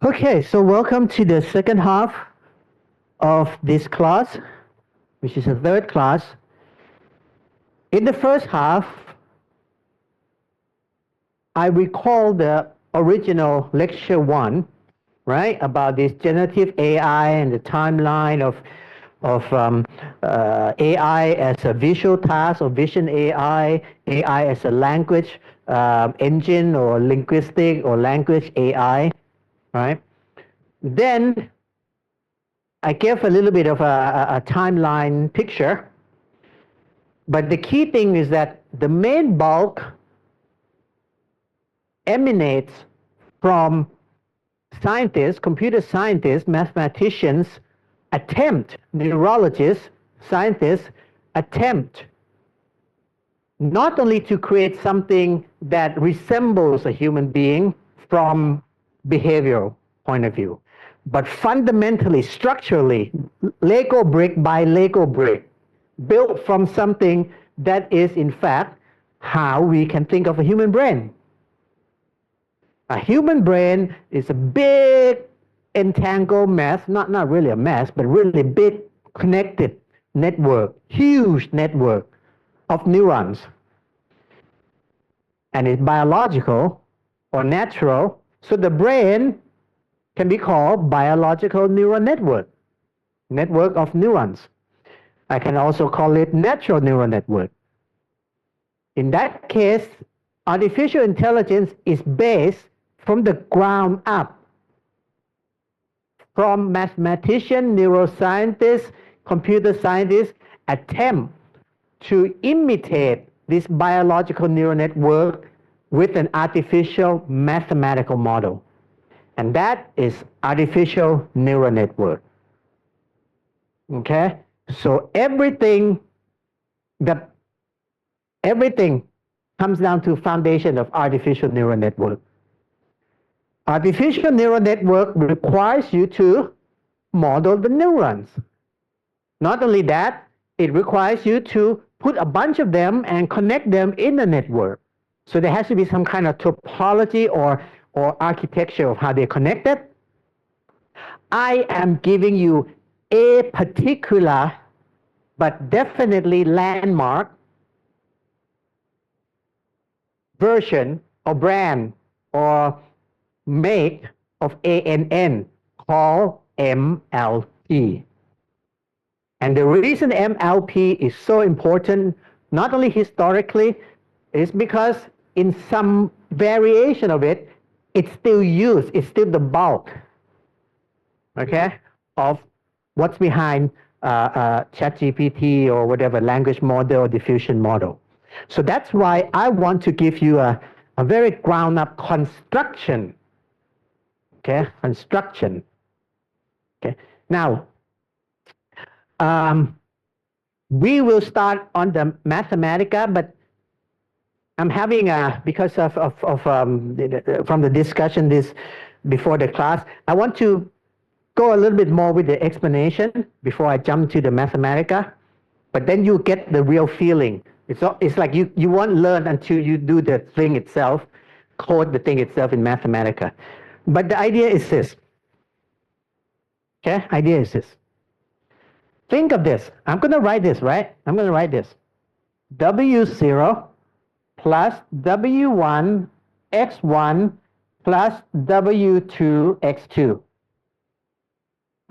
Okay, so welcome to the second half of this class, which is the third class. In the first half, I recall the original lecture 1, right, about this generative AI and the timeline of AI as a visual task or vision AI, AI as a language engine or linguistic or language AI, right? Then I gave a little bit of a timeline picture, but the key thing is that the main bulk emanates from scientists, computer scientists, mathematicians, neurologists, scientists attempt not only to create something that resembles a human being from behavioral point of view, but fundamentally, structurally, Lego brick by Lego brick, built from something that is in fact how we can think of a human brain. A human brain is a big entangled mess, not really a mess, but really big connected network, huge network of neurons. And it's biological or natural, so the brain can be called biological neural network of neurons. I can also call it natural neural network. In that case, artificial intelligence is based from the ground up, from mathematicians, neuroscientists, computer scientists attempt to imitate this biological neural network with an artificial mathematical model. And that is artificial neural network. Okay? So everything comes down to foundation of artificial neural network. Artificial neural network requires you to model the neurons. Not only that, it requires you to put a bunch of them and connect them in the network. So there has to be some kind of topology or architecture of how they're connected. I am giving you a particular but definitely landmark version or brand or make of ANN called MLP. And the reason MLP is so important, not only historically, is because in some variation of it, it's still used, it's still the bulk, okay, of what's behind ChatGPT or whatever language model or diffusion model. So that's why I want to give you a very ground up construction. Okay, construction. Okay, now we will start on the Mathematica, but I'm having because from the discussion before the class, I want to go a little bit more with the explanation before I jump to the Mathematica, but then you get the real feeling. It's like you won't learn until you do the thing itself, code the thing itself in Mathematica. But the idea is this. Okay, idea is this. Think of this. I'm going to write this, right? I'm going to write this. W0 plus W1 x1 plus W2 x2.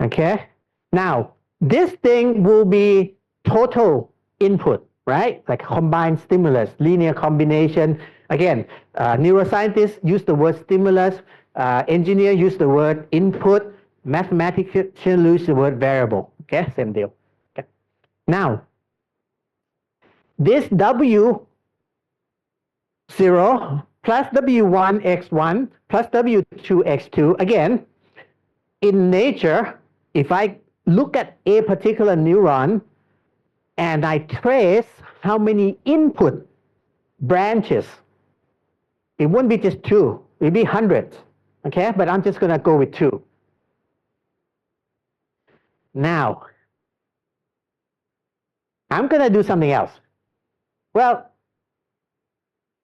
Okay? Now, this thing will be total input, right? Like combined stimulus, linear combination. Again, neuroscientists use the word stimulus, engineer use the word input, mathematician use the word variable. Okay, same deal. Okay. Now, this W0 plus W1 x1 plus W2 x2, again, in nature, if I look at a particular neuron and I trace how many input branches, it wouldn't be just 2, it would be hundreds. Okay, but I'm just going to go with 2. Now, I'm going to do something else. Well,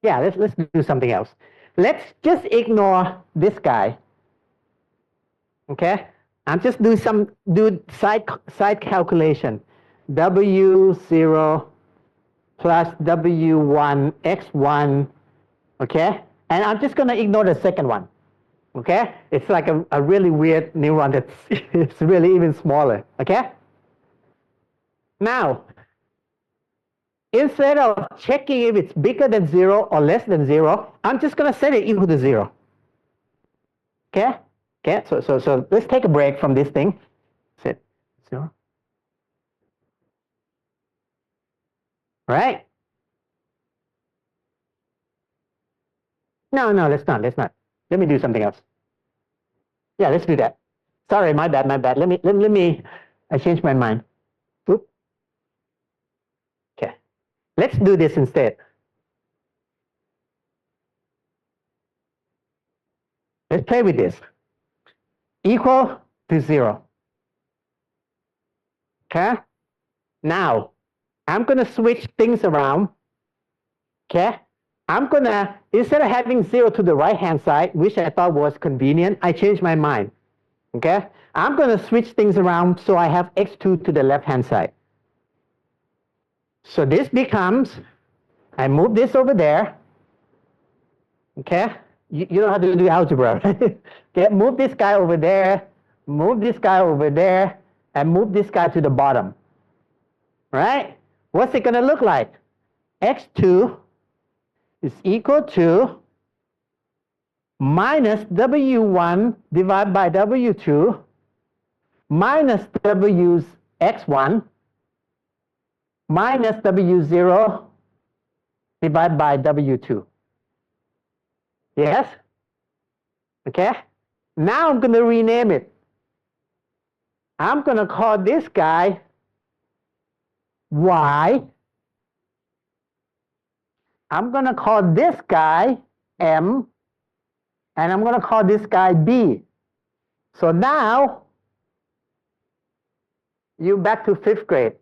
yeah, let's do something else. Let's just ignore this guy. Okay, I'm just do side calculation. W0 plus W1 X1. Okay, and I'm just gonna ignore the second one. Okay, it's like a really weird neuron that's it's really even smaller. Okay, now instead of checking if it's bigger than 0 or less than 0, I'm just gonna set it equal to 0. Okay, okay, so let's take a break from this thing. Set 0. Right? No, let's not. Let me do something else. Yeah, let's do that. Sorry, my bad. Let me. I changed my mind. Oop. Okay, let's do this instead. Let's play with this. Equal to 0. Okay. Now, I'm gonna switch things around. Okay. I'm gonna, instead of having 0 to the right-hand side, which I thought was convenient, I changed my mind. Okay. I'm gonna switch things around so I have x2 to the left-hand side. So this becomes, I move this over there. Okay. You know how to do algebra, right? Okay, move this guy over there, move this guy over there, and move this guy to the bottom. Right? What's it gonna look like? X2 is equal to minus W1 divided by W2 minus W's X1 minus W0 divided by W2. Yes? Okay? Now I'm going to rename it. I'm going to call this guy Y. I'm going to call this guy M. And I'm going to call this guy B. So now, you're back to 5th grade.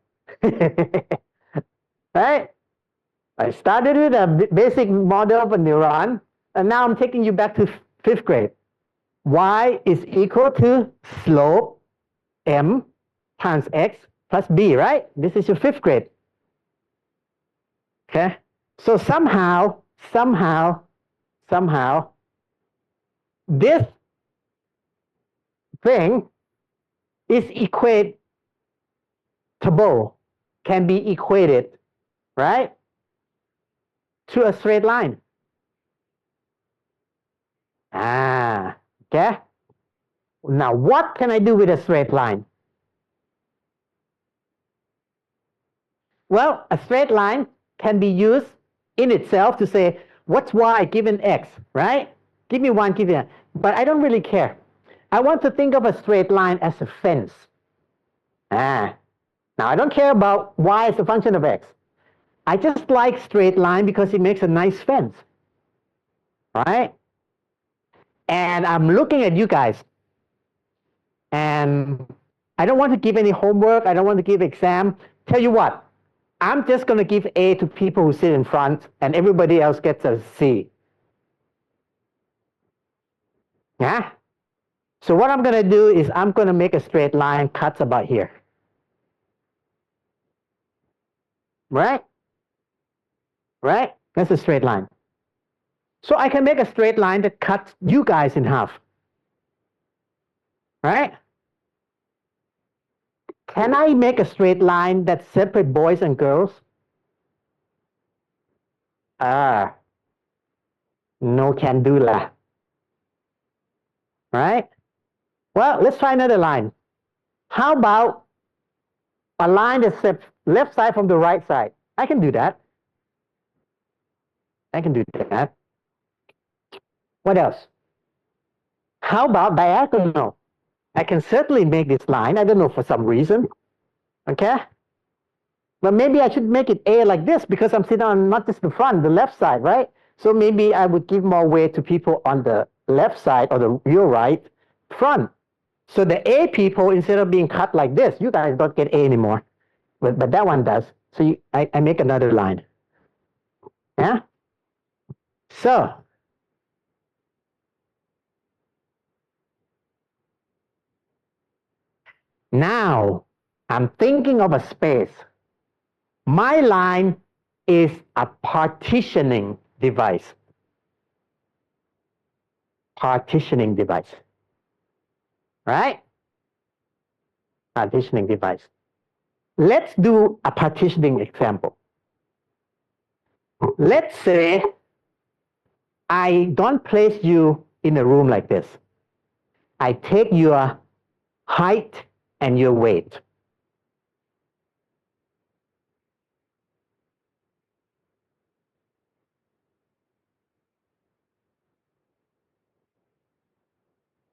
Right? I started with a basic model of a neuron, and now I'm taking you back to 5th grade. Y is equal to slope M times X plus B, right? This is your 5th grade. Okay? So somehow, this thing is equatable, can be equated, right, to a straight line. Okay? Now, what can I do with a straight line? Well, a straight line can be used in itself to say, what's y given x, right? Give me 1, give me that. But I don't really care. I want to think of a straight line as a fence. Now, I don't care about y as a function of x. I just like straight line because it makes a nice fence, right? And I'm looking at you guys, and I don't want to give any homework. I don't want to give exam. Tell you what, I'm just going to give A to people who sit in front, and everybody else gets a C. Yeah? So what I'm going to do is I'm going to make a straight line cuts about here. Right? Right? That's a straight line. So I can make a straight line that cuts you guys in half. Right? Can I make a straight line that separates boys and girls? No can do lah. Right? Well, let's try another line. How about a line that separates left side from the right side? I can do that. I can do that. What else? How about diagonal? I can certainly make this line. I don't know, for some reason. Okay? But maybe I should make it A like this because I'm sitting on not just the front, the left side, right? So maybe I would give more weight to people on the left side or the your right front. So the A people, instead of being cut like this, you guys don't get A anymore. But that one does. So I make another line. Yeah? So Now, I'm thinking of a space. My line is a partitioning device. Partitioning device. Right? Partitioning device. Let's do a partitioning example. Let's say I don't place you in a room like this. I take your height and your weight.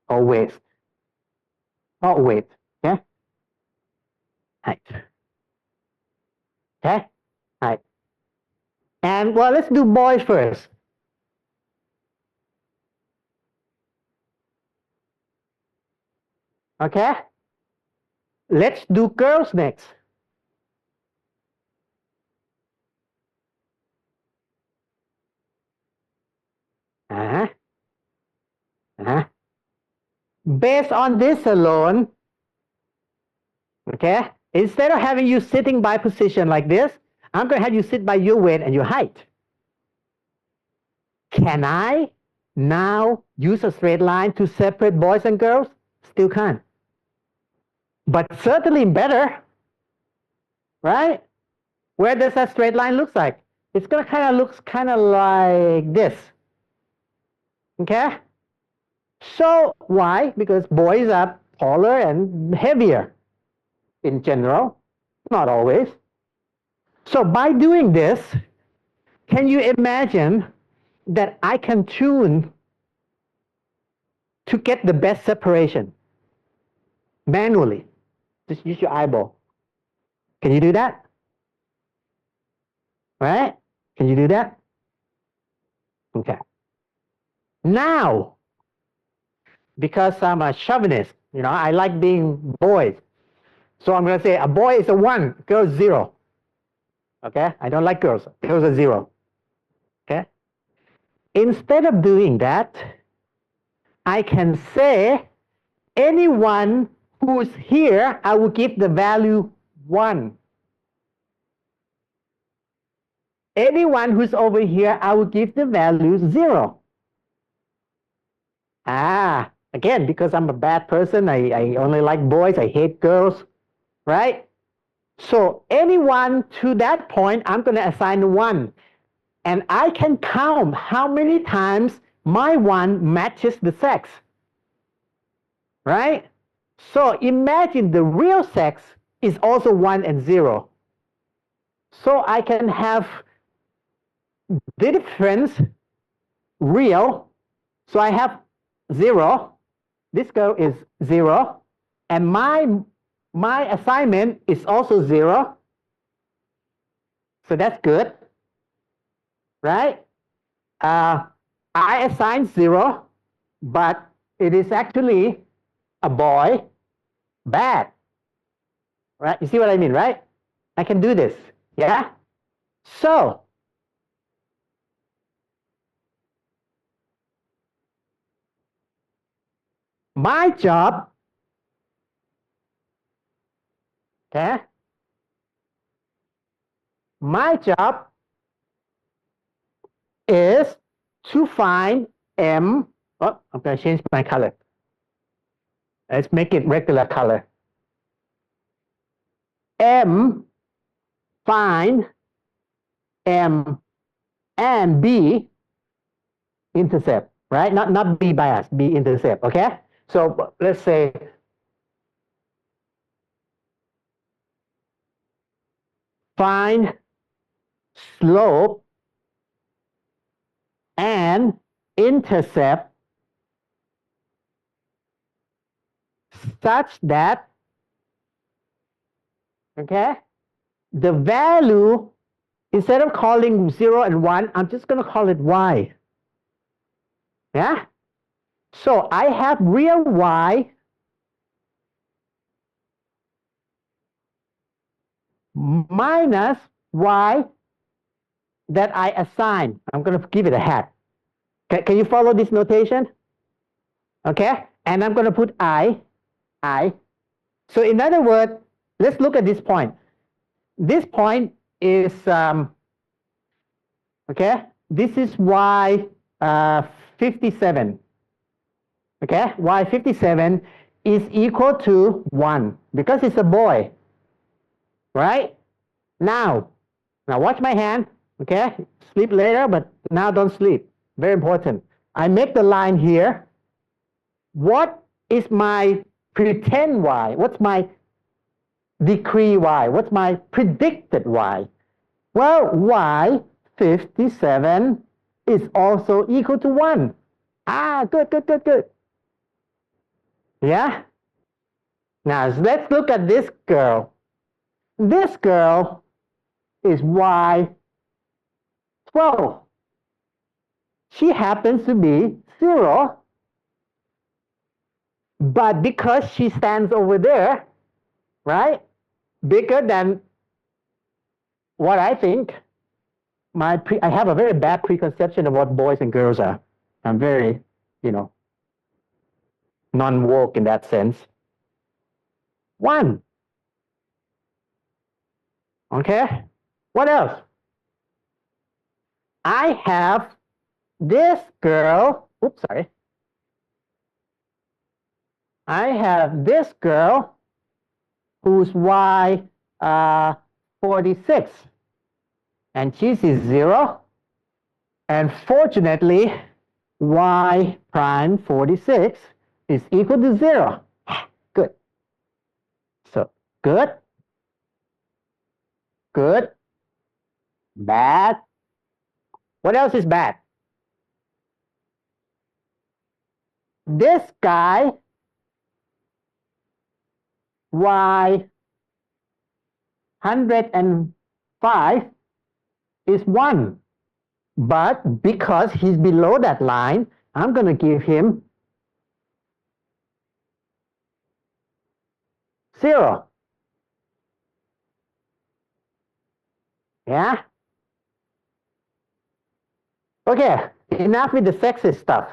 Or weight. Or weight. Okay? Height. Okay? Height. And well, let's do boys first. Okay? Let's do girls next. Uh-huh. Uh-huh. Based on this alone, okay, instead of having you sitting by position like this, I'm going to have you sit by your weight and your height. Can I now use a straight line to separate boys and girls? Still can't. But certainly better, right? Where does that straight line look like? It's going to kind of looks kind of like this. Okay? So why? Because boys are taller and heavier in general, not always. So by doing this, can you imagine that I can tune to get the best separation manually? Just use your eyeball. Can you do that? Right? Can you do that? Okay. Now, because I'm a chauvinist, I like being boys. So I'm going to say a boy is a 1, girl is 0. Okay? I don't like girls. Girls are 0. Okay? Instead of doing that, I can say anyone who's here, I will give the value 1. Anyone who's over here, I will give the value 0. Again, because I'm a bad person, I only like boys, I hate girls, right? So anyone to that point, I'm going to assign 1. And I can count how many times my 1 matches the sex, right? So imagine the real sex is also 1 and 0. So I can have the difference real. So I have 0. This girl is 0. And my assignment is also 0. So that's good, right? I assign 0, but it is actually a boy. Bad. Right? You see what I mean, right? I can do this. Yeah? So, my job, okay? My job is to find M. Oh, I'm going to change my color. Let's make it regular color. M, find M and B intercept, right? Not B bias, B intercept, okay? So let's say find slope and intercept such that, okay, the value, instead of calling 0 and 1, I'm just going to call it y. Yeah? So I have real y minus y that I assign. I'm going to give it a hat. Can you follow this notation? Okay? And I'm going to put I. So in other words, let's look at this point. This point is, okay, this is y 57. Okay, y 57 is equal to 1 because it's a boy, right? Now watch my hand, okay? Sleep later, but now don't sleep. Very important. I make the line here. What is my pretend y? What's my decree y? What's my predicted y? Well, y 57 is also equal to 1. Good. Yeah? Now, let's look at this girl. This girl is y 12. She happens to be 0. But because she stands over there, right, bigger than what I think, I have a very bad preconception of what boys and girls are. I'm very, non-woke in that sense. 1. Okay? What else? I have this girl. Oops, sorry. I have this girl who's y 46. And she's 0. And fortunately, y prime 46 is equal to 0. Good. So, good. Bad. What else is bad? This guy, y 105 is 1. But because he's below that line, I'm going to give him 0. Yeah? Okay, enough with the sexist stuff.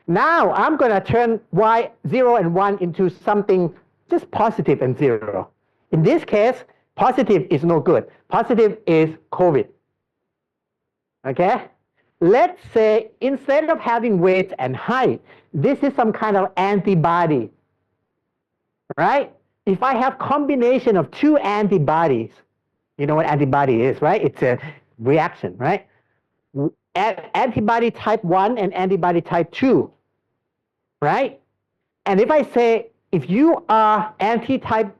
Now I'm going to turn y 0 and 1 into something just positive and 0. In this case, positive is no good. Positive is COVID. Okay? Let's say instead of having weight and height, this is some kind of antibody. Right? If I have combination of 2 antibodies, you know what antibody is, right? It's a reaction, right? Antibody type 1 and antibody type 2, right? And if I say, if you are antibody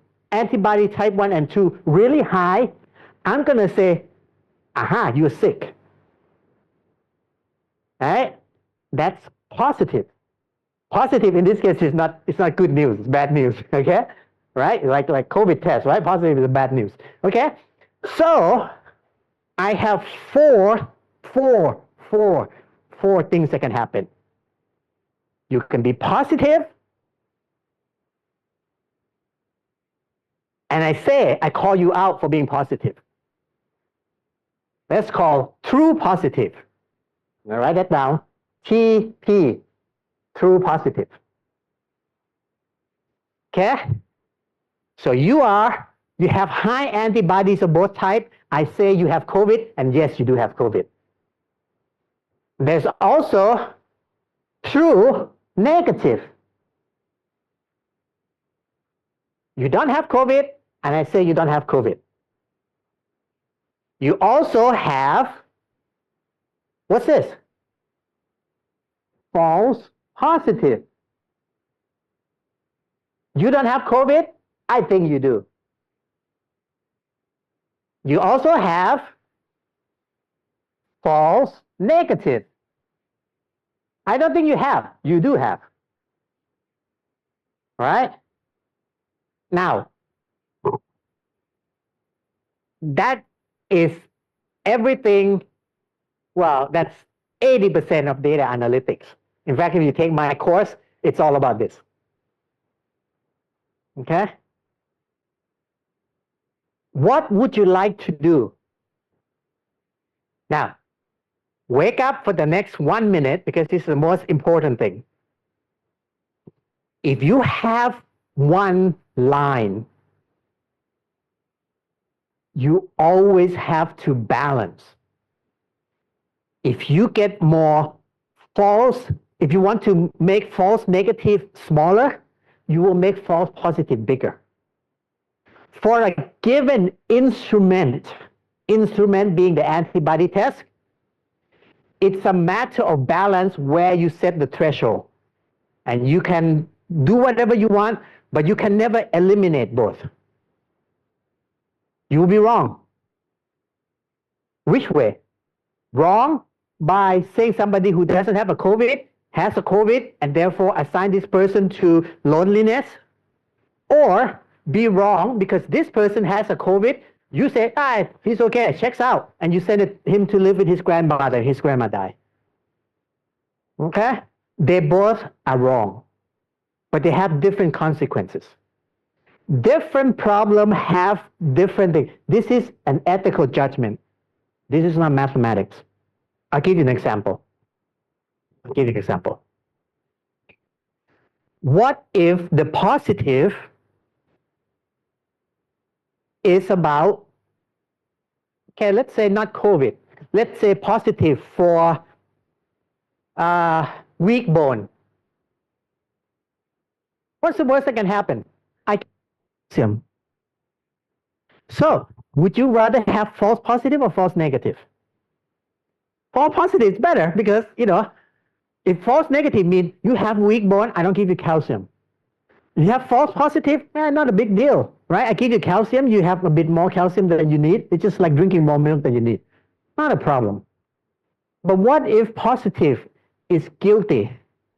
type 1 and 2 really high, I'm going to say, aha, you're sick. Right? That's positive. Positive in this case is it's not good news, it's bad news, okay? Right? Like COVID test, right? Positive is bad news. Okay? So I have four things that can happen. You can be positive, and I call you out for being positive. Let's call true positive. I'll write that down. TP, true positive. Okay? So you have high antibodies of both types. I say you have COVID, and yes, you do have COVID. There's also true negative. You don't have COVID, and I say you don't have COVID. You also have, what's this? False positive. You don't have COVID? I think you do. You also have false negative. I don't think you have. You do have. Right? Now, that is everything. Well, that's 80% of data analytics. In fact, if you take my course, it's all about this. Okay? What would you like to do? Now, wake up for the next 1 minute because this is the most important thing. If you have one line. You always have to balance. If you get more false, if you want to make false negative smaller, you will make false positive bigger. For a given instrument being the antibody test, it's a matter of balance where you set the threshold. And you can do whatever you want, but you can never eliminate both. You will be wrong. Which way? Wrong by saying somebody who doesn't have a COVID has a COVID and therefore assign this person to loneliness, or be wrong because this person has a COVID, you say, he's okay, checks out, and you send him to live with his grandmother, his grandma died. Okay? They both are wrong, but they have different consequences. Different problems have different things. This is an ethical judgment. This is not mathematics. I'll give you an example. What if the positive is about, okay, let's say not COVID. Let's say positive for weak bone. What's the worst that can happen? Calcium. So, would you rather have false positive or false negative? False positive is better because, if false negative means you have weak bone, I don't give you calcium. You have false positive, not a big deal, right? I give you calcium, you have a bit more calcium than you need. It's just like drinking more milk than you need. Not a problem. But what if positive is guilty,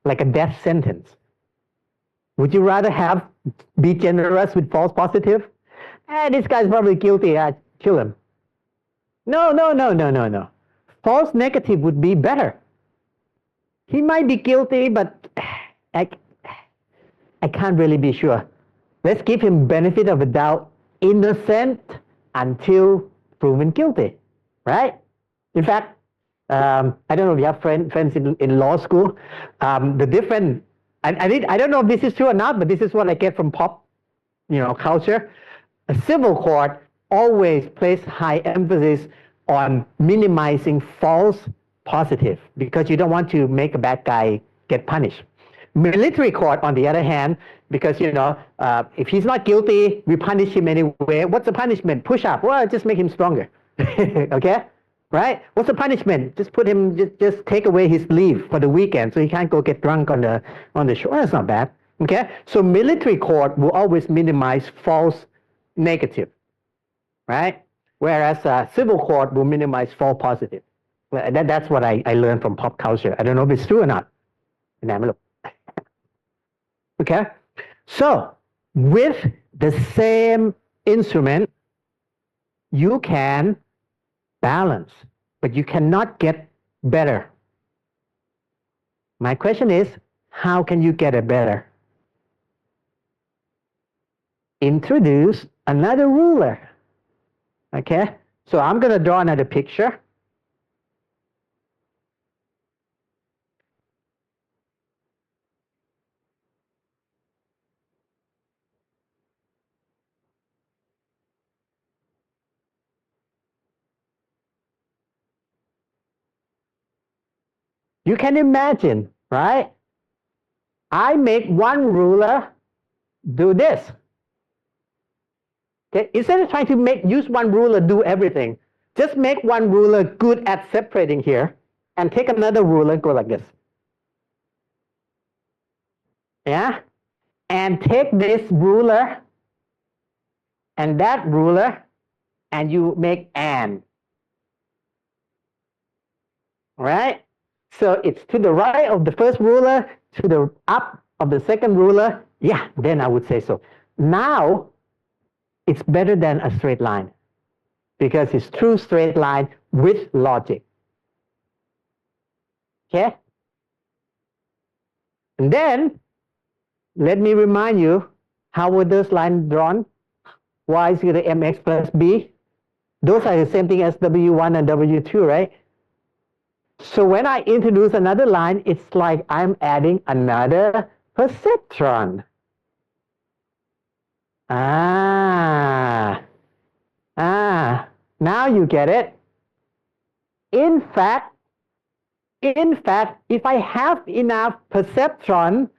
like a death sentence? Would you rather be generous with false positive? This guy's probably guilty, kill him. No. False negative would be better. He might be guilty, but I can't really be sure. Let's give him benefit of the doubt, innocent until proven guilty, right? In fact, I don't know if you have friends in law school. The different, I don't know if this is true or not, but this is what I get from pop, culture. A civil court always places high emphasis on minimizing false positive because you don't want to make a bad guy get punished. Military court, on the other hand, because, if he's not guilty, we punish him anyway. What's the punishment? Push up. Well, just make him stronger. Okay? Right? What's the punishment? Just put him, just take away his leave for the weekend so he can't go get drunk on the shore. That's not bad. Okay? So military court will always minimize false negative. Right? Whereas civil court will minimize false positive. That's what I learned from pop culture. I don't know if it's true or not. Okay? So, with the same instrument, you can balance, but you cannot get better. My question is, how can you get it better? Introduce another ruler. Okay? So I'm going to draw another picture. You can imagine, right? I make one ruler do this. Okay? Instead of trying to use one ruler do everything, just make one ruler good at separating here and take another ruler, go like this. Yeah? And take this ruler and that ruler and you make and. Right? So it's to the right of the first ruler, to the up of the second ruler. Yeah, then I would say so. Now, it's better than a straight line because it's true straight line with logic. Okay? And then, let me remind you, how were those lines drawn? Y is equal to mx plus b. Those are the same thing as W1 and W2, right? So when I introduce another line, it's like I'm adding another perceptron. Ah, now you get it. In fact, if I have enough perceptron,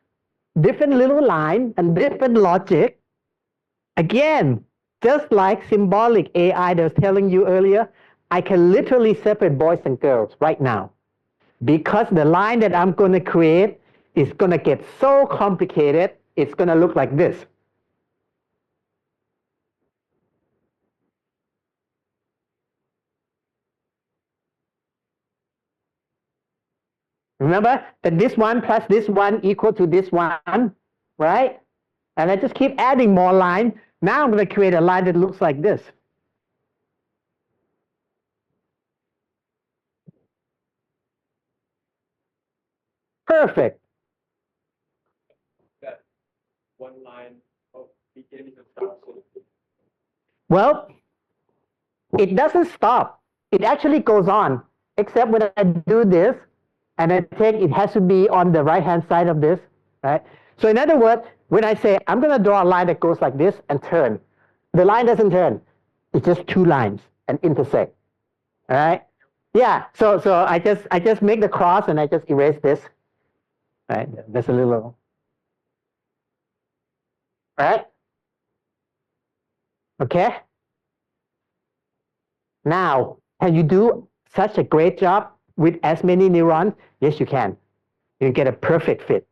different little line and different logic, again, just like symbolic AI that I was telling you earlier, I can literally separate boys and girls right now. Because the line that I'm going to create is going to get so complicated, it's going to look like this. Remember that this one plus this one equal to this one, right? And I just keep adding more line. Now I'm going to create a line that looks like this. Perfect. That one line of beginning and stop. Well, it doesn't stop. It actually goes on, except when I do this, and I take, it has to be on the right-hand side of this, right? So in other words, when I say, I'm going to draw a line that goes like this and turn, the line doesn't turn. It's just two lines and intersect, all right? Yeah, so I just make the cross and I just erase this, right? That's a little, right? Okay? Now, can you do such a great job with as many neurons? Yes, you can. You get a perfect fit.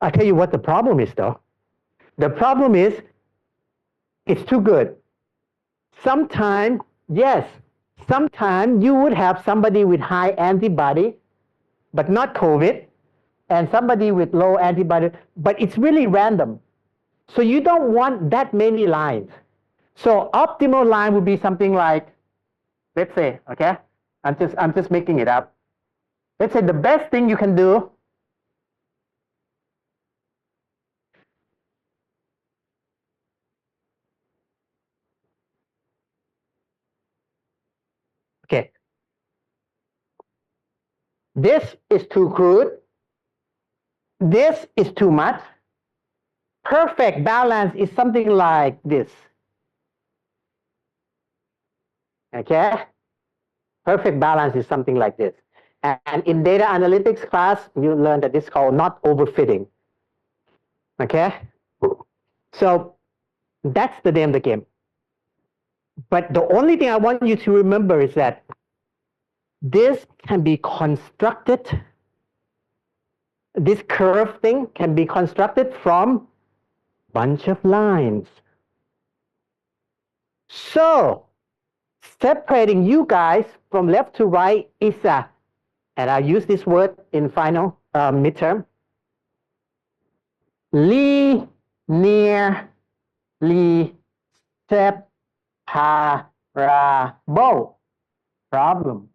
I'll tell you what the problem is, though. The problem is it's too good. Sometimes, yes, sometimes you would have somebody with high antibody, but not COVID, and somebody with low antibody, but it's really random. So you don't want that many lines. So optimal line would be something like, let's say, okay, I'm just making it up. Let's say the best thing you can do okay, this is too crude. This is too much. Perfect balance is something like this. Okay? Perfect balance is something like this. And in data analytics class, you learn that this is called not overfitting. Okay? So that's the name of the game. But the only thing I want you to remember is that this can be constructed, this curve thing can be constructed from bunch of lines. So separating you guys from left to right is a, and I'll use this word in final midterm, linearly separable problem.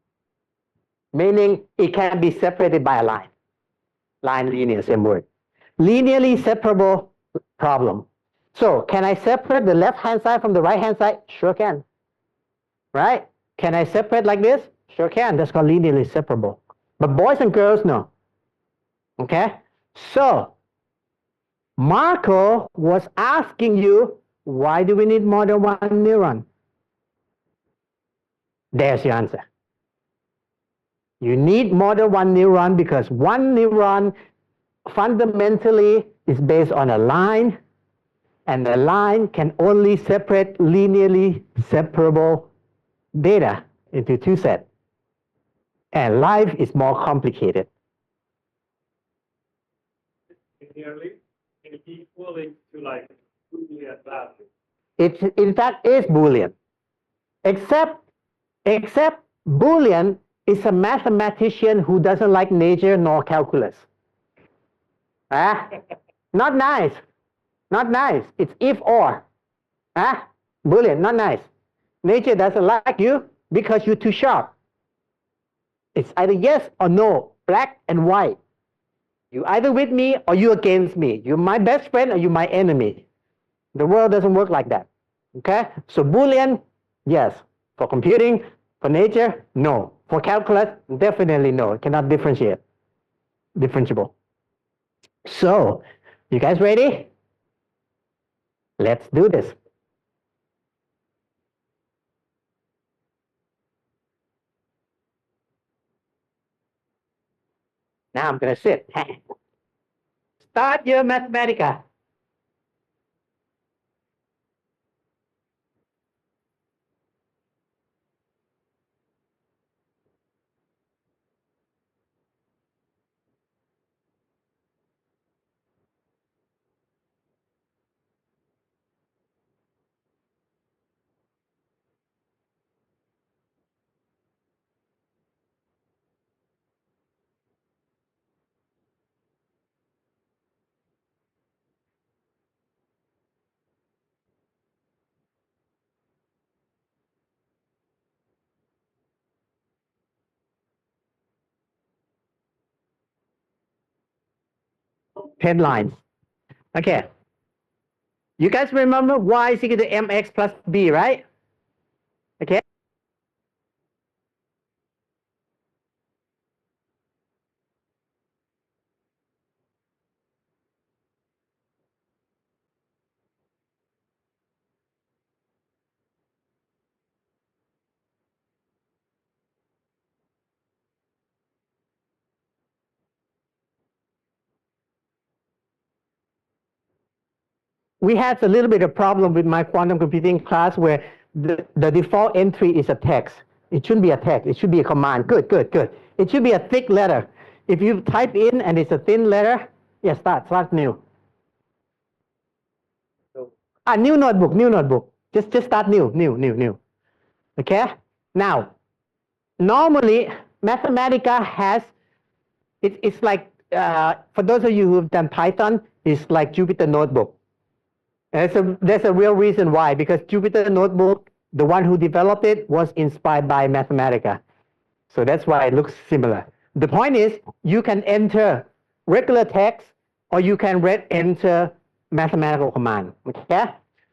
Meaning it can be separated by a line. Line, linear, same word. Linearly separable problem. So can I separate the left-hand side from the right-hand side? Sure can. Right? Can I separate like this? Sure can. That's called linearly separable. But boys and girls, no. Okay? So Marco was asking you, why do we need more than one neuron? There's your answer. You need more than one neuron because one neuron fundamentally is based on a line, and the line can only separate linearly separable data into two sets. And life is more complicated. Nearly equaling to like Boolean value. It in fact is Boolean, except Boolean is a mathematician who doesn't like nature nor calculus. Ah, not nice. Not nice. It's if or. Ah, Boolean, not nice. Nature doesn't like you because you're too sharp. It's either yes or no, black and white. You either with me or you against me. You're my best friend or you're my enemy. The world doesn't work like that. Okay? So Boolean, yes. For computing, for nature, no. For calculus, definitely no. It cannot differentiate. Differentiable. So, you guys ready? Let's do this. Now I'm going to sit. Start your Mathematica. Ten lines. Okay. You guys remember y is equal to mx plus b, right? Okay. We had a little bit of problem with my quantum computing class where the default entry is a text. It shouldn't be a text. It should be a command. Good, good, good. It should be a thick letter. If you type in and it's a thin letter, yeah, start new. New notebook. Just start new. Okay? Now, normally, Mathematica has, it's like, for those of you who've done Python, it's like Jupyter Notebook. And there's a real reason why, because Jupyter Notebook, the one who developed it, was inspired by Mathematica. So that's why it looks similar. The point is, you can enter regular text, or you can enter mathematical command. Okay?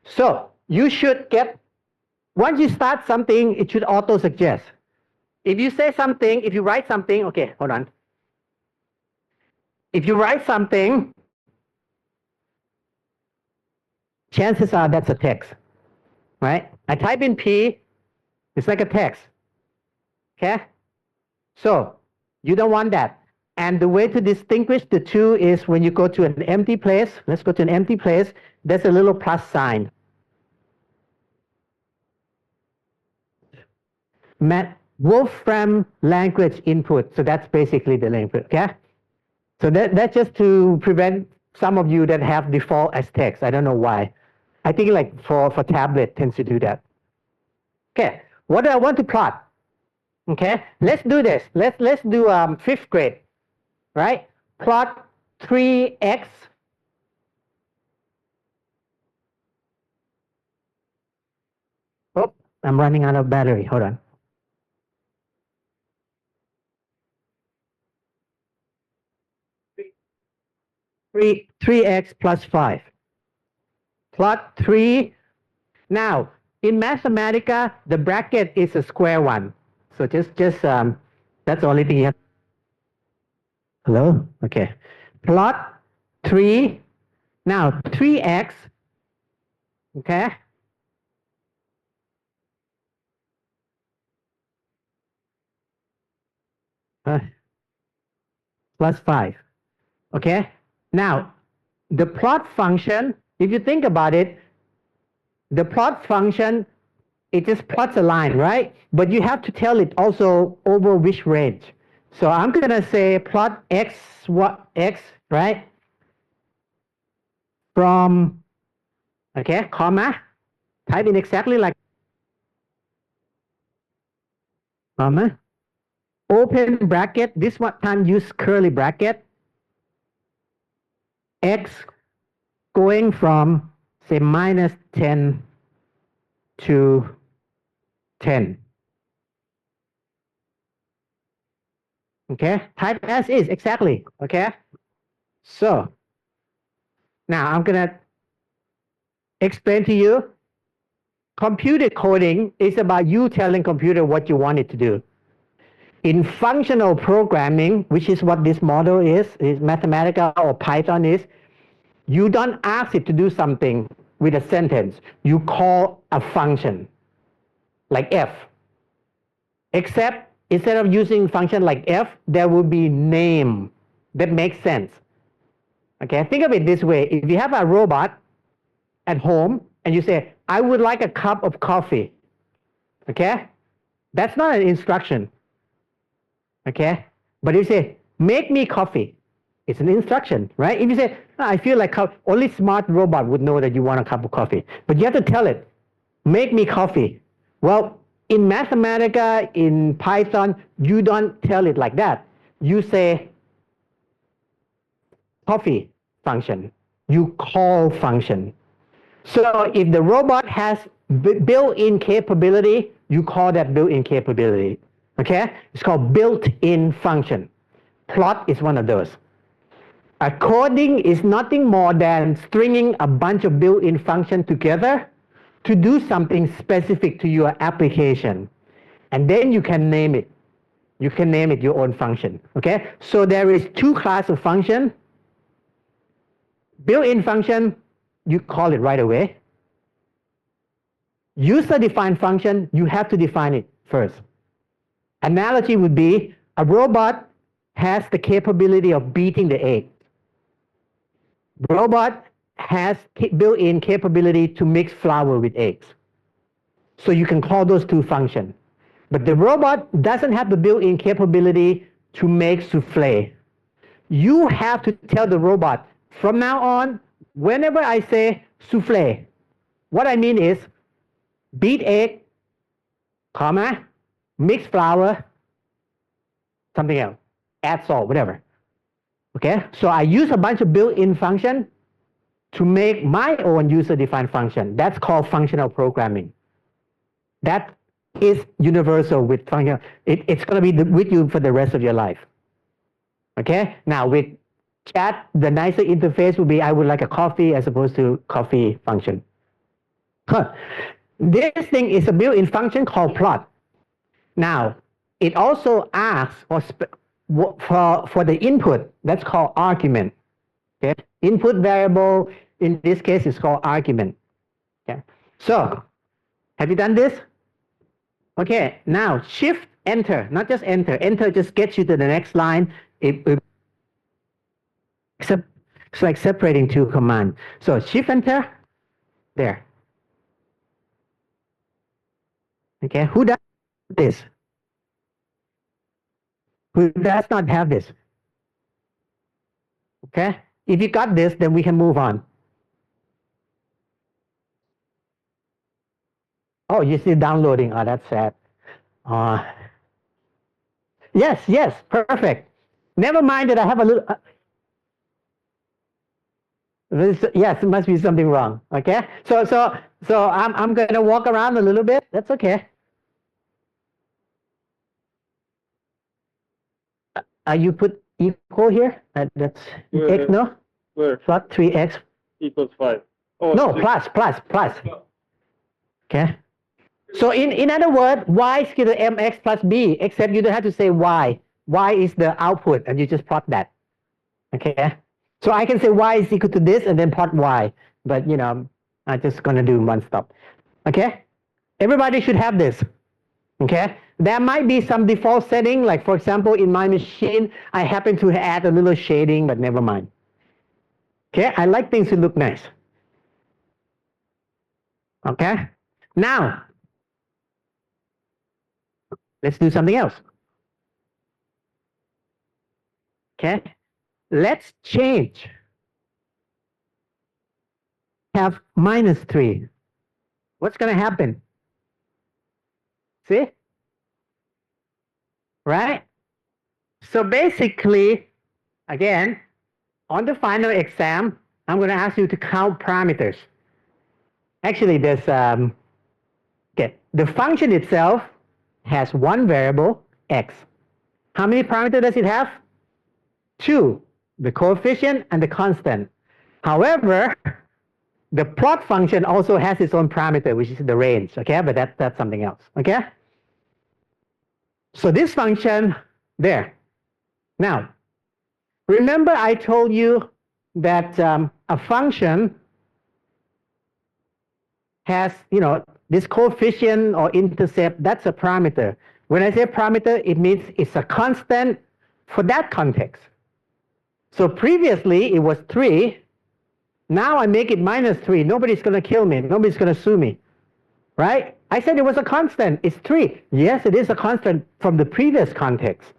So you should get, once you start something, it should auto-suggest. If you say something, if you write something, okay, hold on. If you write something, chances are that's a text, right? I type in P, it's like a text, okay? So you don't want that. And the way to distinguish the two is when you go to an empty place, let's go to an empty place, there's a little plus sign. Wolfram language input, so that's basically the language, okay? So that's just to prevent some of you that have default as text. I don't know why. I think like for tablet tends to do that. Okay, what do I want to plot? Okay, let's do this. Let's do 5th grade, right? Plot 3x Oh, I'm running out of battery. Hold on. Three x plus 5. Plot 3. Now, in Mathematica, the bracket is a square one. So just that's the only thing you have. Hello? Okay. Plot 3. Now, 3x. Okay. Plus 5. Okay. Now, the plot function, if you think about it, the plot function, it just plots a line, right? But you have to tell it also over which range. So I'm going to say plot x, right? From, okay, comma, type in exactly like, comma, open bracket, this one time use curly bracket, x going from, say, minus 10 to 10. Okay, type as is, exactly, okay? So, now I'm gonna explain to you, computer coding is about you telling computer what you want it to do. In functional programming, which is what this model is Mathematica or Python is, you don't ask it to do something. with a sentence, you call a function like f. Except instead of using function like f, there will be name that makes sense. Okay, think of it this way. If you have a robot at home and you say, I would like a cup of coffee. Okay, that's not an instruction. Okay, but if you say, make me coffee, it's an instruction, right? If you say, I feel like only smart robot would know that you want a cup of coffee, but you have to tell it, make me coffee. Well, in Mathematica, in Python, you don't tell it like that. You say coffee function. You call function. So if the robot has built-in capability, you call that built-in capability. Okay? It's called built-in function. Plot is one of those. A coding is nothing more than stringing a bunch of built-in functions together to do something specific to your application. And then you can name it. You can name it your own function. Okay? So there is two classes of function. Built-in function, you call it right away. User-defined function, you have to define it first. Analogy would be a robot has the capability of beating the egg. Robot has built-in capability to mix flour with eggs. So you can call those two functions. But the robot doesn't have the built-in capability to make souffle. You have to tell the robot, from now on, whenever I say souffle, what I mean is beat egg, comma, mix flour, something else, add salt, whatever. Okay, so I use a bunch of built-in function to make my own user-defined function. That's called functional programming. That is universal with functional. It's going to be with you for the rest of your life. Okay, now with chat, the nicer interface would be I would like a coffee as opposed to coffee function. This thing is a built-in function called plot. Now, it also asks for the input. That's called argument. Okay, input variable in this case is called argument. Okay, so have you done this? Okay, now shift enter, not just enter. Enter just gets you to the next line. It's like separating two commands. So shift enter, there. Okay, who does this? Who does not have this? Okay, if you got this, then we can move on. Oh, you're still downloading. Oh, that's sad. Yes, perfect. Never mind that I have a little. Yes, it must be something wrong. Okay, so I'm going to walk around a little bit. That's okay. You put equal here. That's x, no? Where? Plot 3x Equals 5. Oh, no, plus. Okay. So in other words, y is equal to mx plus b, except you don't have to say y. Y is the output, and you just plot that. Okay. So I can say y is equal to this and then plot y, but you know, I'm just gonna do one stop. Okay. Everybody should have this. Okay. There might be some default setting, like for example, in my machine, I happen to add a little shading, but never mind. Okay. I like things to look nice. Okay. Now, let's do something else. Okay, let's change. Have -3. What's going to happen? See? Right? So basically, again, on the final exam, I'm going to ask you to count parameters. Actually, there's okay, the function itself has one variable, x. How many parameters does it have? 2, the coefficient and the constant. However, the plot function also has its own parameter, which is the range, okay? But that's something else, okay? So this function, there. Now, remember I told you that a function has, this coefficient or intercept, that's a parameter. When I say parameter, it means it's a constant for that context. So previously it was 3. Now I make it -3. Nobody's going to kill me. Nobody's going to sue me. Right? I said it was a constant. It's 3. Yes, it is a constant from the previous context.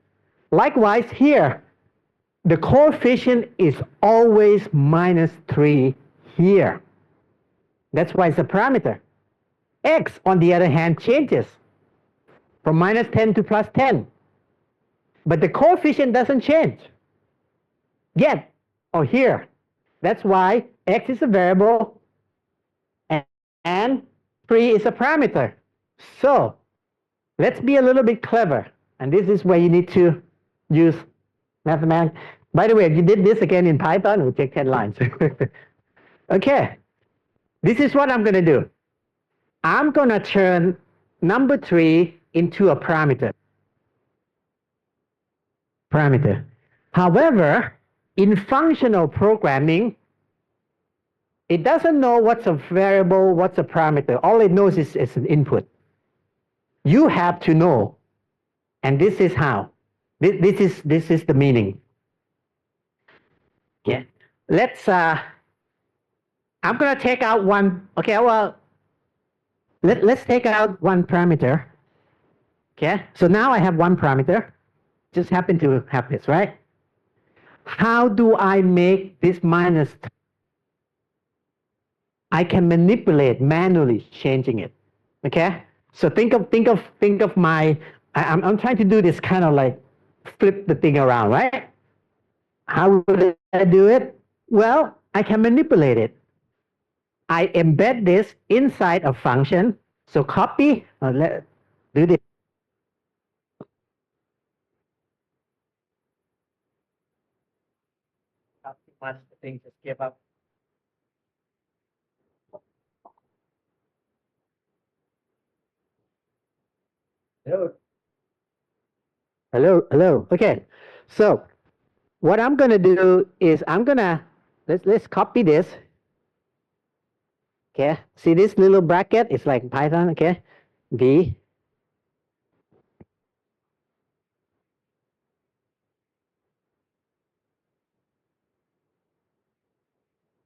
Likewise here, the coefficient is always -3 here. That's why it's a parameter. X, on the other hand, changes from -10 to +10. But the coefficient doesn't change yet or here. That's why X is a variable and 3 is a parameter. So let's be a little bit clever. And this is where you need to use mathematics. By the way, if you did this again in Python, it will take 10 lines. Okay. This is what I'm going to do. I'm going to turn number 3 into a parameter. However, in functional programming, it doesn't know what's a variable, what's a parameter. All it knows is it's an input. You have to know. And this is how. This is the meaning. Yeah. I'm going to take out one. Okay, well, let's take out one parameter. Okay, so now I have one parameter. Just happen to have this, right? How do I make this minus? I can manipulate manually changing it. Okay, so think of my. I'm trying to do this kind of like flip the thing around, right? How would I do it? Well, I can manipulate it. I embed this inside a function. So copy. Let's do this. Much the thing just give up. Hello. Okay. So what I'm gonna do is let's copy this. Okay. See this little bracket? It's like Python. Okay. V.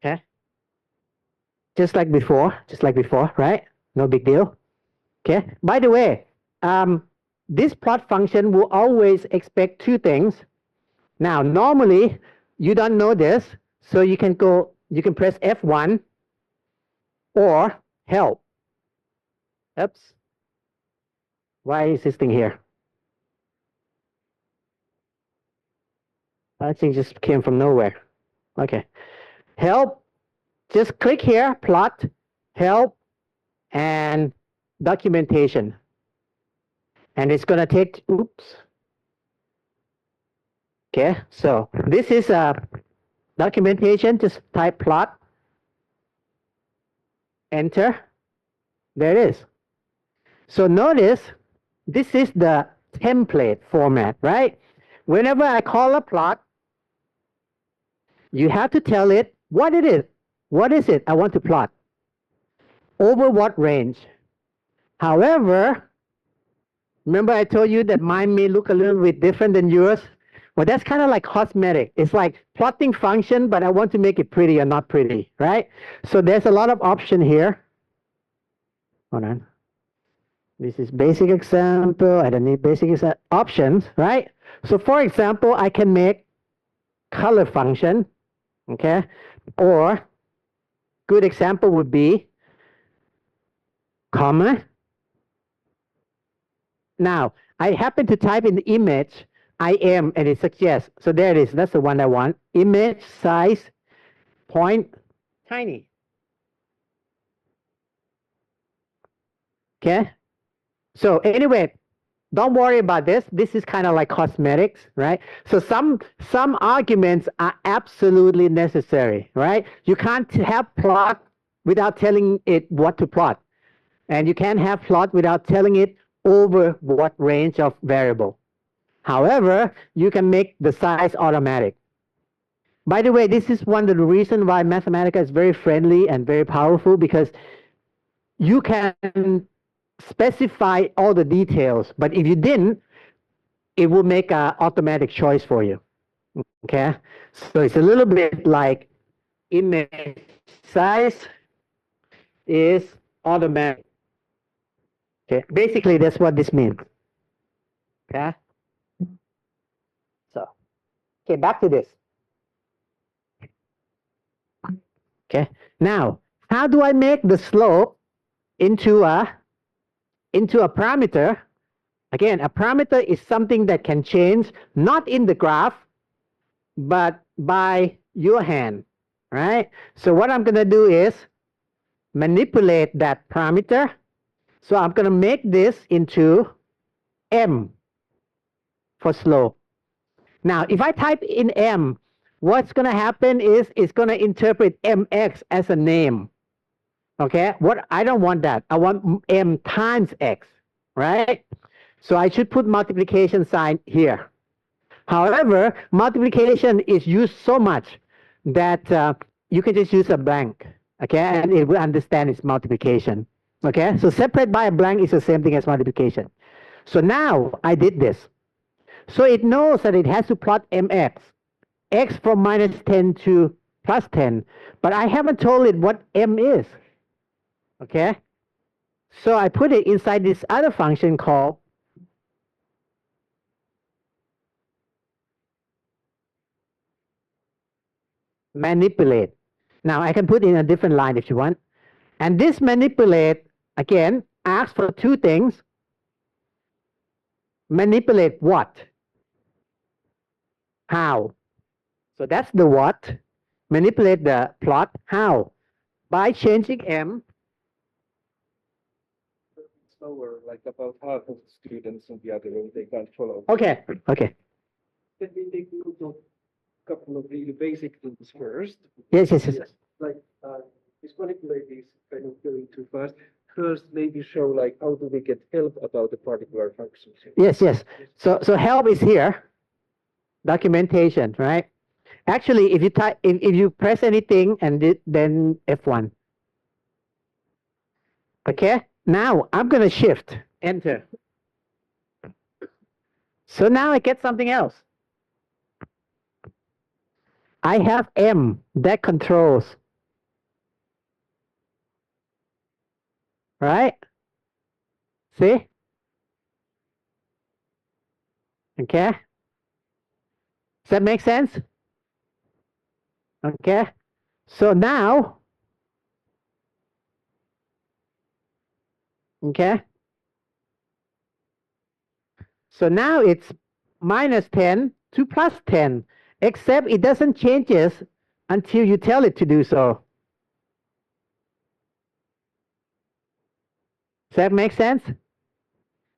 Okay. Just like before, right? No big deal. Okay. By the way, this plot function will always expect 2 things. Now, normally you don't know this, so you can press F1 or help. Oops. Why is this thing here? I think it just came from nowhere. Okay. Help. Just click here, plot, help, and documentation. And it's going to take, oops. Okay, so this is a documentation. Just type plot, enter. There it is. So notice this is the template format, right? Whenever I call a plot, you have to tell it what it is. What is it I want to plot? Over what range? However, remember I told you that mine may look a little bit different than yours? Well, that's kind of like cosmetic. It's like plotting function, but I want to make it pretty or not pretty, right? So there's a lot of option here. Hold on. This is basic example. I don't need basic options, right? So for example, I can make color function, okay? Or good example would be comma. Now, I happen to type in the image I am, and it suggests. So there it is. That's the one I want. Image size point tiny. Okay. So anyway, don't worry about this. This is kind of like cosmetics, right? So some arguments are absolutely necessary, right? You can't have plot without telling it what to plot, and you can't have plot without telling it over what range of variable. However, you can make the size automatic. By the way, this is one of the reasons why Mathematica is very friendly and very powerful, because you can specify all the details, but if you didn't, it will make an automatic choice for you. Okay, so it's a little bit like image size is automatic. Okay, basically that's what this means. Okay, so okay, back to this. Okay, now how do I make the slope into a parameter? Again, a parameter is something that can change not in the graph, but by your hand, right? So what I'm going to do is manipulate that parameter. So I'm going to make this into m for slope. Now, if I type in m, what's going to happen is it's going to interpret mx as a name. Okay, what I don't want that. I want m times x, right? So I should put multiplication sign here. However, multiplication is used so much that you can just use a blank, okay, and it will understand it's multiplication. Okay, so separate by a blank is the same thing as multiplication. So now I did this. So it knows that it has to plot mx, x from minus 10 to plus 10, but I haven't told it what m is. Okay, so I put it inside this other function called manipulate. Now I can put in a different line if you want. And this manipulate, again, asks for two things. Manipulate what? How? So that's the what. Manipulate the plot. How? By changing m. Slower, like about half of the students in the other room, they can't follow. Okay, okay. Can we take a look at a couple of really basic things first? Yes. Like, this manipulate is kind of going too fast. First, maybe show like how do we get help about the particular functions. Yes. So help is here. Documentation, right? Actually, if you type, if you press anything and then F1. Okay. Now I'm gonna shift enter. So now I get something else. I have M that controls. Right? See? Okay. Does that make sense? Okay. So now, okay. So now it's minus 10 to plus 10, except it doesn't changes until you tell it to do so. Does that make sense?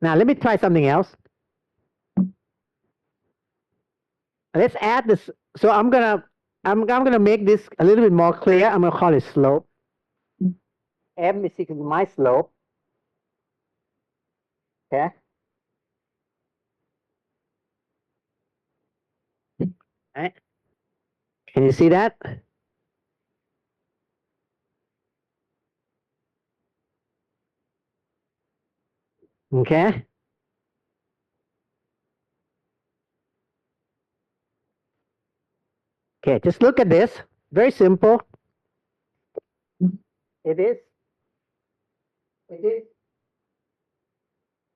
Now let me try something else. Let's add this. So I'm gonna make this a little bit more clear. I'm gonna call it slope. M is equal to my slope. Okay. Right. Can you see that? Okay. Okay, just look at this. Very simple. It is.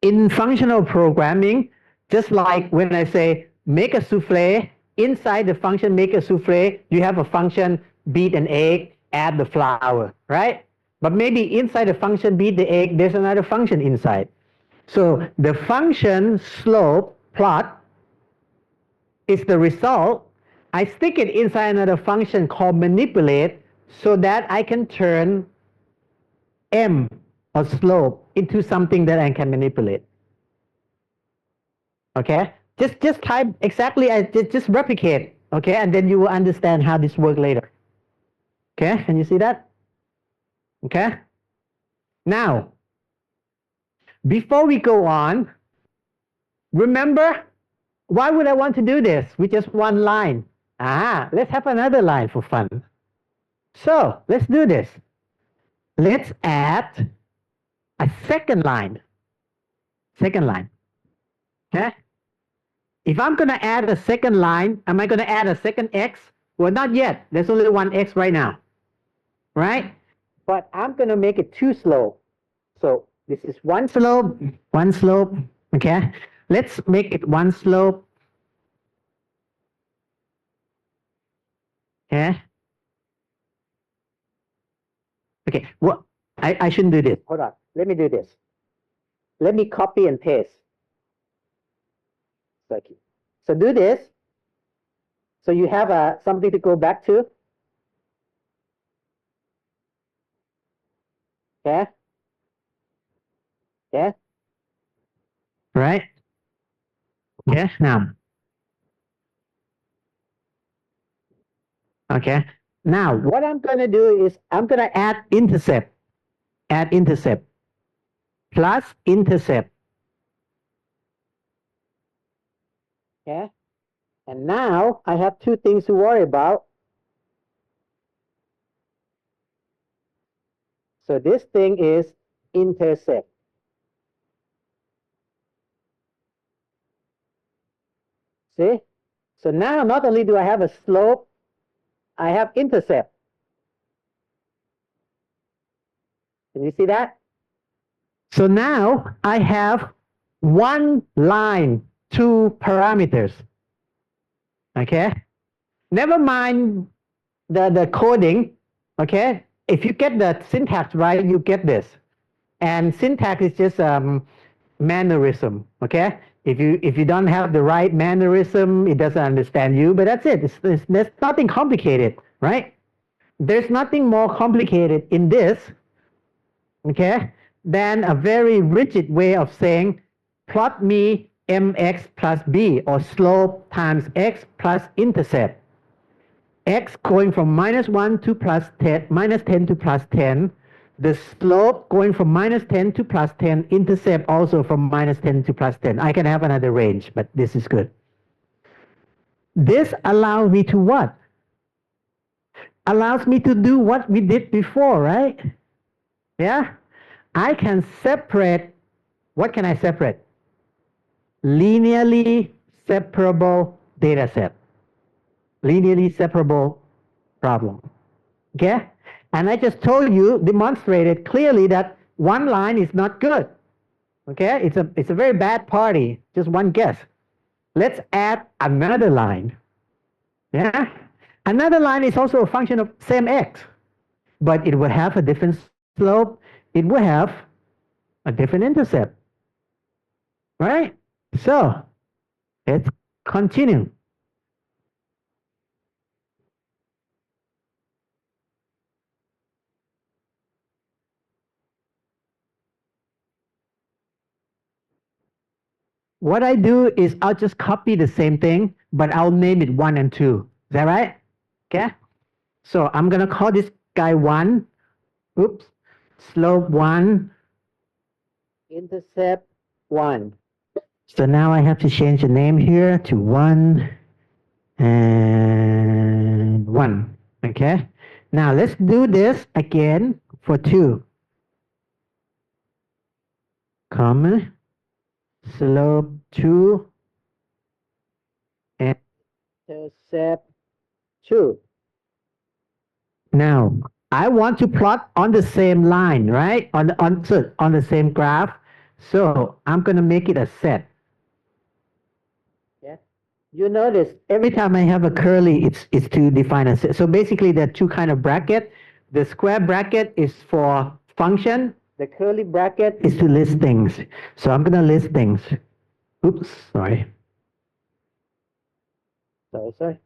In functional programming, just like when I say make a souffle, inside the function make a souffle, you have a function beat an egg, add the flour, right? But maybe inside the function beat the egg, there's another function inside. So the function slope plot is the result. I stick it inside another function called manipulate so that I can turn m or slope into something that I can manipulate. Okay, just type exactly as just replicate. Okay, and then you will understand how this works later. Okay, can you see that? Okay. Now, before we go on, remember, why would I want to do this with just one line? Let's have another line for fun. So let's do this. Let's add a second line. Second line. Okay? If I'm going to add a second line, am I going to add a second x? Well, not yet. There's only one x right now. Right? But I'm going to make it two slope. So this is one slope, okay? Let's make it one slope. Okay? Okay, well, I shouldn't do this. Hold on. Let me do this. Let me copy and paste. So do this. So you have something to go back to. Okay? Yeah? Right? Yeah, now. Okay. Now, what I'm going to do is I'm going to add intercept plus intercept. Okay. And now I have two things to worry about. So this thing is intercept. See? So now not only do I have a slope, I have intercept. Can you see that? So now I have one line, two parameters. Okay? Never mind the coding. Okay? If you get the syntax right, you get this. And syntax is just mannerism. Okay? If you don't have the right mannerism, it doesn't understand you. But that's it. There's nothing complicated, right? There's nothing more complicated in this, okay, than a very rigid way of saying, plot me mx plus b, or slope times x plus intercept. X going from -1 to -10 to +10. The slope going from -10 to +10, intercept also from -10 to +10. I can have another range, but this is good. This allows me to what? Allows me to do what we did before, right? Yeah? I can separate, what can I separate? Linearly separable data set. Linearly separable problem. Okay? And I just told you, demonstrated clearly that one line is not good. Okay? It's a very bad party. Just one guess. Let's add another line. Yeah? Another line is also a function of same x, but it will have a different slope. It will have a different intercept. Right? So, let's continue. What I do is I'll just copy the same thing, but I'll name it 1 and 2. Is that right? Okay? So I'm going to call this guy 1. Oops. Slope 1. Intercept 1. So now I have to change the name here to 1 and 1. Okay? Now let's do this again for 2. Comma. Slope 2. And intercept 2. Now, I want to plot on the same line, right? On the same graph. So I'm going to make it a set. Yeah. You notice every time I have a curly, it's to define a set. So basically, there are two kind of bracket. The square bracket is for function. The curly bracket is to list things. So I'm going to list things. Oops, sorry. Sorry.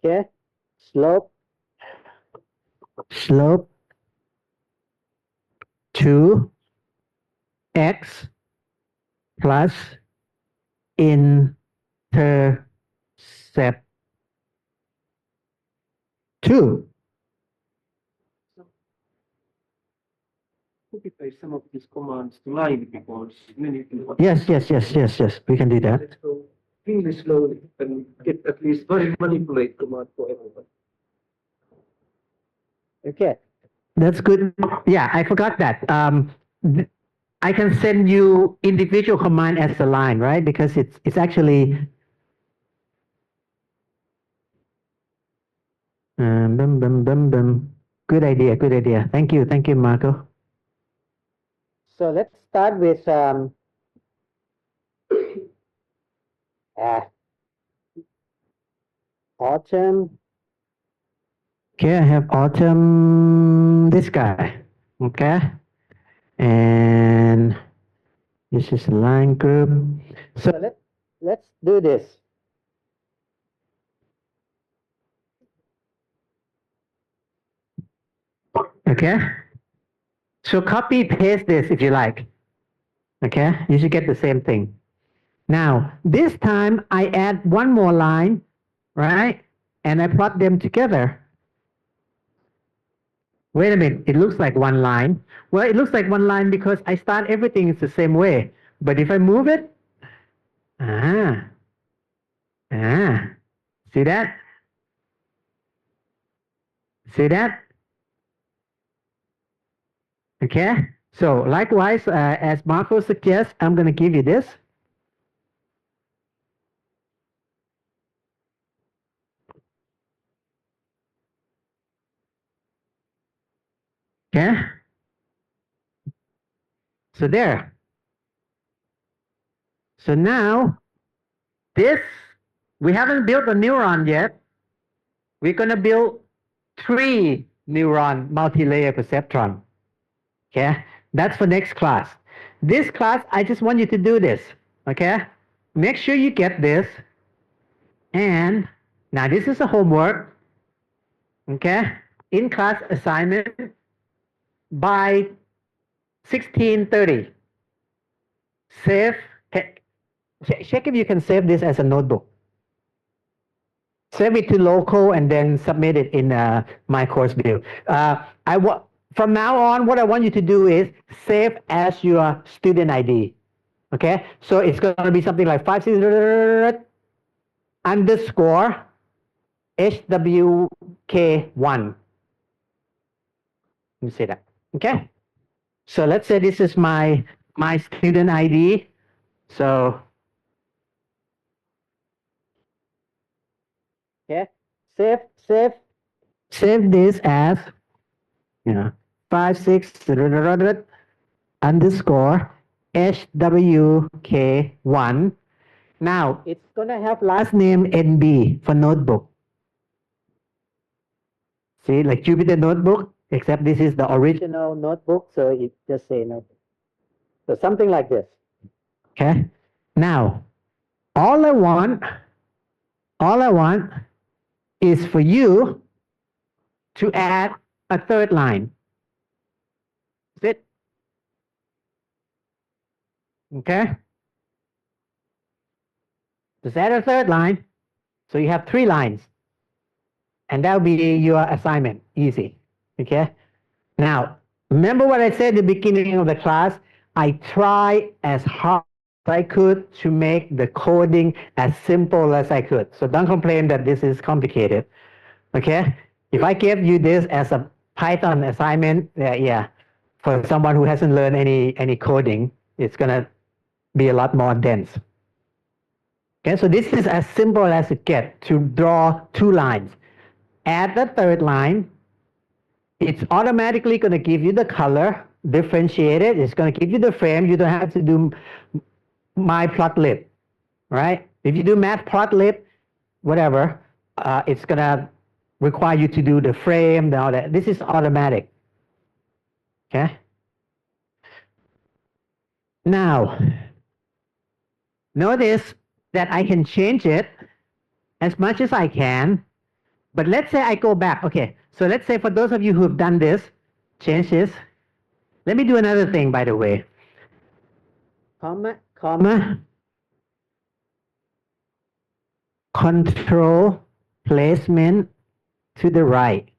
Okay, slope 2 x plus intercept 2. Copy paste some of these commands to line because many people. Yes. We can do that. Let's go really slowly and get at least very manipulate command for everyone. Okay, that's good. Yeah, I forgot that. I can send you individual command as a line, right? Because it's actually bum, bum, bum, bum. Good idea, good idea. Thank you, Marco. So let's start with uh, autumn. Okay, I have autumn, this guy. Okay, and this is a line group. So let's do this. Okay. So copy paste this if you like. Okay, you should get the same thing. Now, this time I add one more line, right? And I plot them together. Wait a minute, it looks like one line. Well, it looks like one line because I start everything the same way. But if I move it, ah, see that? See that? Okay. So likewise, as Marco suggests, I'm going to give you this. Okay. So there. So now this, we haven't built a neuron yet. We're going to build 3 neuron multi-layer perceptron. Okay. That's for next class. This class, I just want you to do this. Okay. Make sure you get this. And now this is a homework. Okay. In class assignment by 16:30. Save. Check if you can save this as a notebook. Save it to local and then submit it in my course view. From now on, what I want you to do is save as your student ID. Okay, so it's going to be something like 56 underscore HWK1. Let me say that. Okay, so let's say this is my student ID. So okay, save this as 56 underscore HWK1. Now it's gonna have last name NB for notebook. See, like Jupyter notebook, except this is the original notebook, so it just say notebook. So something like this. Okay. Now, all I want is for you to add a third line. That's it. Okay. Just add a third line. So you have 3 lines. And that'll be your assignment. Easy. Okay. Now, remember what I said at the beginning of the class? I try as hard as I could to make the coding as simple as I could. So don't complain that this is complicated. Okay. If I gave you this as a Python assignment, for someone who hasn't learned any coding, it's gonna be a lot more dense. Okay, so this is as simple as it gets to draw 2 lines. Add the third line. It's automatically going to give you the color, differentiate it. It's going to give you the frame. You don't have to do matplotlib, right? If you do matplotlib, whatever, it's going to require you to do the frame, all that. This is automatic. Okay. Now, notice that I can change it as much as I can. But let's say I go back. Okay, so let's say for those of you who have done this, change this. Let me do another thing, by the way. Comma, control placement to the right.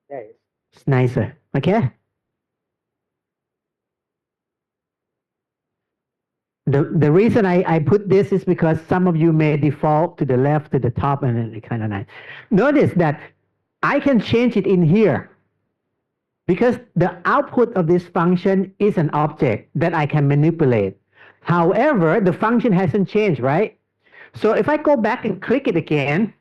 There it is. It's nicer, okay? The reason I put this is because some of you may default to the left, to the top, and it's kind of nice. Notice that I can change it in here because the output of this function is an object that I can manipulate. However, the function hasn't changed, right? So if I go back and click it again,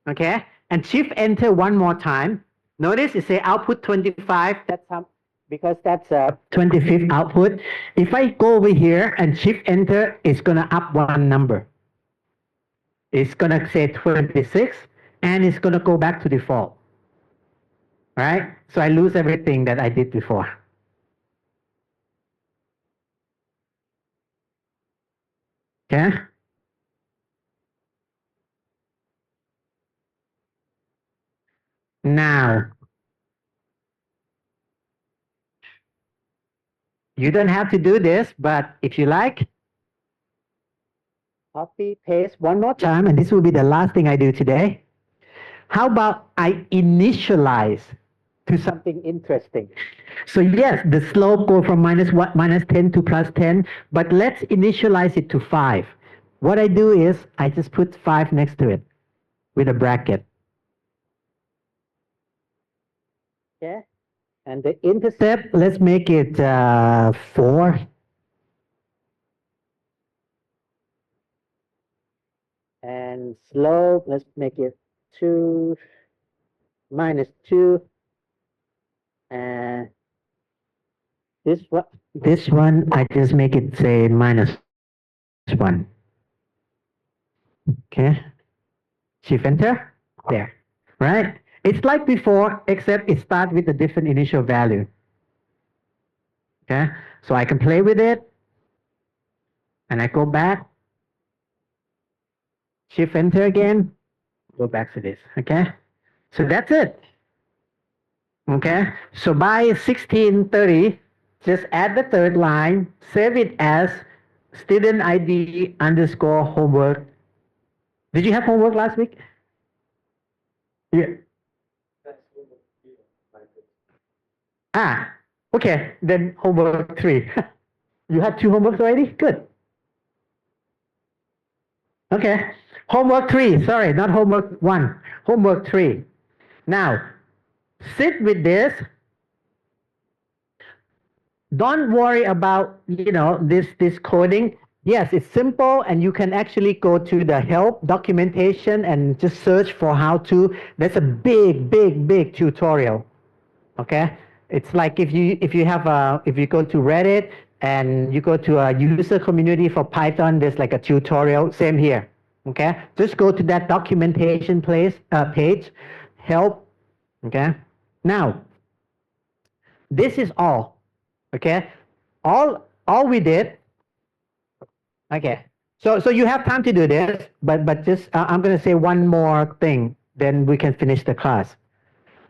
okay, and shift enter one more time, notice it say output 25, that's how, because that's a 25th output. If I go over here and shift enter, it's gonna up one number. It's gonna say 26, and it's gonna go back to default. Right? So I lose everything that I did before. Okay? Now, you don't have to do this, but if you like, copy, paste one more time, and this will be the last thing I do today. How about I initialize to something interesting? So yes, the slope go from -10 to +10, but let's initialize it to 5. What I do is I just put 5 next to it with a bracket. Okay? And the intercept, let's make it 4. And slope, let's make it 2, -2. And this one, I just make it say -1. Okay. Shift enter. There. Right? It's like before, except it starts with a different initial value. Okay. So I can play with it. And I go back. Shift enter again. Go back to this. Okay. So that's it. Okay. So by 1630, just add the third line, save it as student ID underscore homework. Did you have homework last week? Yeah. Ah, okay. Then homework 3. You had 2 homeworks already? Good. Okay. Homework 3. Sorry, not homework 1. Homework 3. Now, sit with this. Don't worry about, this coding. Yes, it's simple, and you can actually go to the help documentation and just search for how to. There's a big tutorial. Okay, it's like if you go to Reddit and you go to a user community for Python, there's like a tutorial. Same here. Okay, just go to that documentation page, help. Okay, now this is all. Okay, all we did. Okay, so you have time to do this, but just I'm going to say one more thing, then we can finish the class.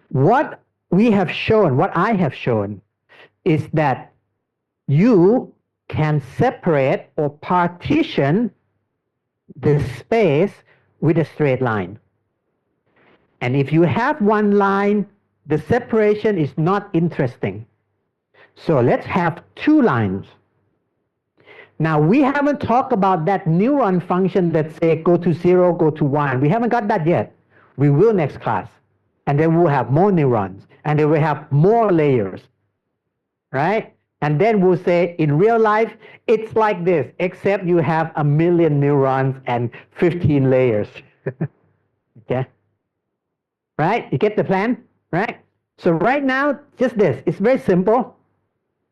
What we have shown, what I have shown, is that you can separate or partition the space with a straight line. And if you have one line, the separation is not interesting. So let's have 2 lines. Now, we haven't talked about that neuron function that say go to 0, go to 1. We haven't got that yet. We will next class. And then we'll have more neurons. And then we'll have more layers. Right? And then we'll say, in real life, it's like this, except you have 1 million neurons and 15 layers. Okay? Right? You get the plan? Right? So right now, just this. It's very simple.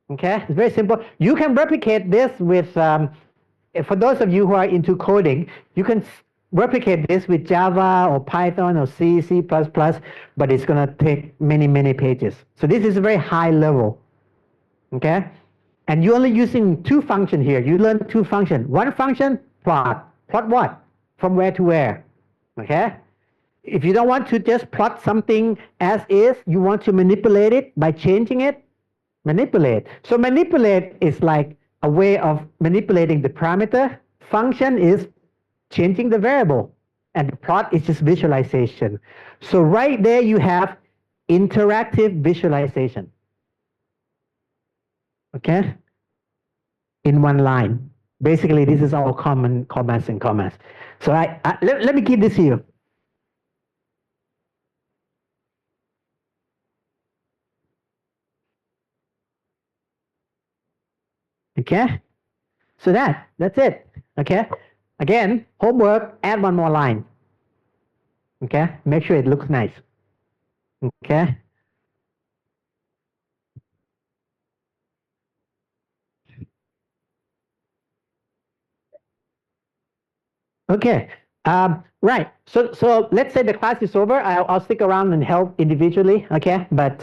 Okay? It's very simple. You can replicate this with, for those of you who are into coding, you can replicate this with Java or Python or C, C++, but it's going to take many pages. So this is a very high level. Okay? And you're only using 2 functions here. You learn 2 functions. One function, plot. Plot what? From where to where? Okay? If you don't want to just plot something as is, you want to manipulate it by changing it, manipulate. So manipulate is like a way of manipulating the parameter. Function is changing the variable. And the plot is just visualization. So right there you have interactive visualization. Okay? In one line. Basically, this is all common commas and commas. So let me give this to you. Okay? So that's it. Okay? Again, homework, add one more line. Okay? Make sure it looks nice. Okay? Okay. Right. So let's say the class is over. I'll stick around and help individually. Okay. But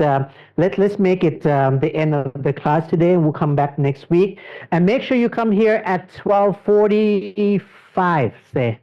let's make it the end of the class today. We'll come back next week, and make sure you come here at 12:45. Say